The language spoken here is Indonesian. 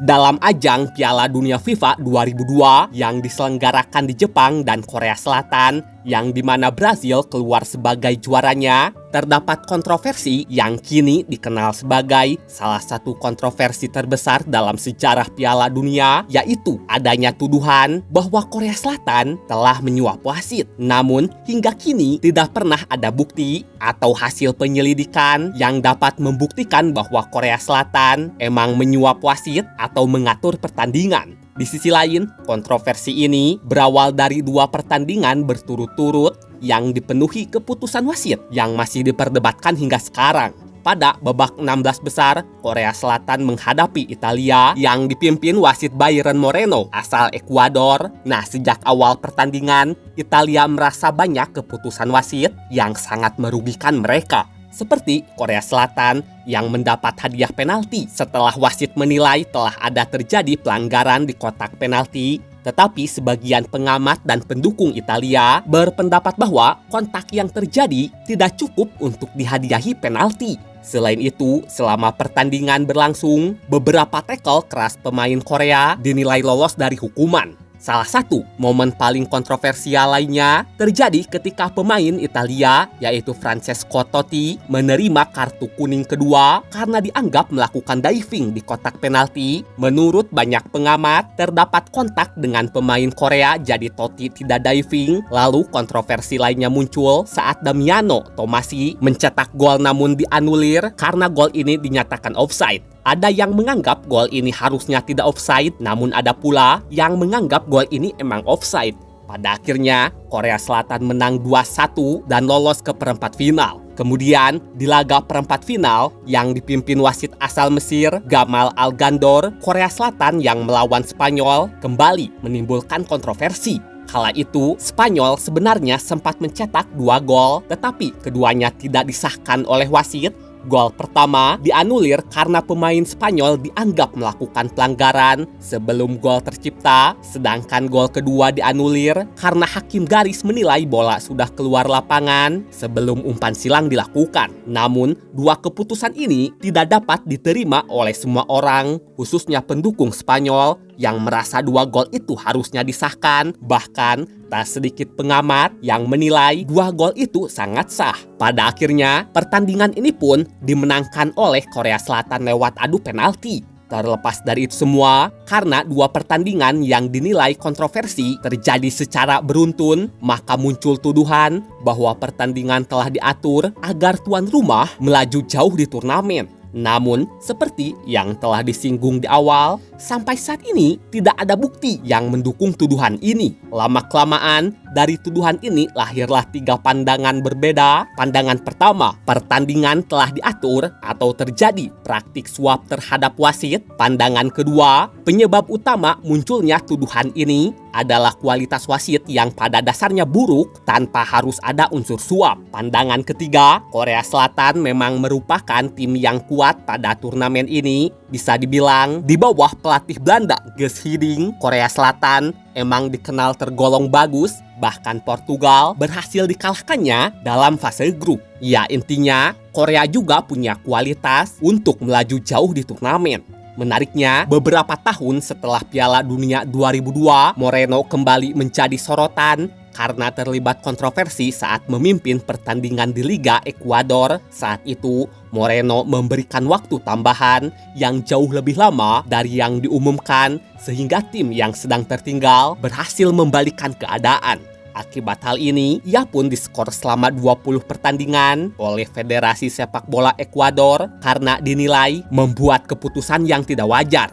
Dalam ajang Piala Dunia FIFA 2002 yang diselenggarakan di Jepang dan Korea Selatan, yang dimana Brazil keluar sebagai juaranya, terdapat kontroversi yang kini dikenal sebagai salah satu kontroversi terbesar dalam sejarah Piala Dunia, yaitu adanya tuduhan bahwa Korea Selatan telah menyuap wasit. Namun, hingga kini tidak pernah ada bukti atau hasil penyelidikan yang dapat membuktikan bahwa Korea Selatan emang menyuap wasit atau mengatur pertandingan. Di sisi lain, kontroversi ini berawal dari dua pertandingan berturut-turut yang dipenuhi keputusan wasit yang masih diperdebatkan hingga sekarang. Pada babak 16 besar, Korea Selatan menghadapi Italia yang dipimpin wasit Byron Moreno asal Ekuador. Nah, sejak awal pertandingan, Italia merasa banyak keputusan wasit yang sangat merugikan mereka. Seperti Korea Selatan yang mendapat hadiah penalti setelah wasit menilai telah ada terjadi pelanggaran di kotak penalti. Tetapi sebagian pengamat dan pendukung Italia berpendapat bahwa kontak yang terjadi tidak cukup untuk dihadiahi penalti. Selain itu, selama pertandingan berlangsung, beberapa tackle keras pemain Korea dinilai lolos dari hukuman. Salah satu momen paling kontroversial lainnya terjadi ketika pemain Italia, yaitu Francesco Totti, menerima kartu kuning kedua karena dianggap melakukan diving di kotak penalti. Menurut banyak pengamat, terdapat kontak dengan pemain Korea jadi Totti tidak diving. Lalu kontroversi lainnya muncul saat Damiano Tommasi mencetak gol namun dianulir karena gol ini dinyatakan offside. Ada yang menganggap gol ini harusnya tidak offside, namun ada pula yang menganggap gol ini emang offside. Pada akhirnya, Korea Selatan menang 2-1 dan lolos ke perempat final. Kemudian, di laga perempat final yang dipimpin wasit asal Mesir, Gamal Algandor, Korea Selatan yang melawan Spanyol kembali menimbulkan kontroversi. Kala itu, Spanyol sebenarnya sempat mencetak 2 gol, tetapi keduanya tidak disahkan oleh wasit. Gol pertama dianulir karena pemain Spanyol dianggap melakukan pelanggaran sebelum gol tercipta, sedangkan gol kedua dianulir karena hakim garis menilai bola sudah keluar lapangan sebelum umpan silang dilakukan. Namun, dua keputusan ini tidak dapat diterima oleh semua orang, khususnya pendukung Spanyol yang merasa 2 gol itu harusnya disahkan. Bahkan, tak sedikit pengamat yang menilai 2 gol itu sangat sah. Pada akhirnya, pertandingan ini pun dimenangkan oleh Korea Selatan lewat adu penalti. Terlepas dari itu semua, karena 2 pertandingan yang dinilai kontroversi terjadi secara beruntun, maka muncul tuduhan bahwa pertandingan telah diatur agar tuan rumah melaju jauh di turnamen. Namun, seperti yang telah disinggung di awal, sampai saat ini tidak ada bukti yang mendukung tuduhan ini. Lama-kelamaan, dari tuduhan ini lahirlah 3 pandangan berbeda. Pandangan pertama, pertandingan telah diatur atau terjadi praktik suap terhadap wasit. Pandangan kedua, penyebab utama munculnya tuduhan ini adalah kualitas wasit yang pada dasarnya buruk tanpa harus ada unsur suap. Pandangan ketiga, Korea Selatan memang merupakan tim yang kuat pada turnamen ini. Bisa dibilang di bawah pelatih Belanda Guus Hiddink, Korea Selatan emang dikenal tergolong bagus. Bahkan Portugal berhasil dikalahkannya dalam fase grup. Ya, intinya Korea juga punya kualitas untuk melaju jauh di turnamen. Menariknya, beberapa tahun setelah Piala Dunia 2002, Moreno kembali menjadi sorotan karena terlibat kontroversi saat memimpin pertandingan di Liga Ekuador. Saat itu, Moreno memberikan waktu tambahan yang jauh lebih lama dari yang diumumkan, sehingga tim yang sedang tertinggal berhasil membalikkan keadaan. Akibat hal ini, ia pun diskor selama 20 pertandingan oleh Federasi Sepak Bola Ekuador karena dinilai membuat keputusan yang tidak wajar.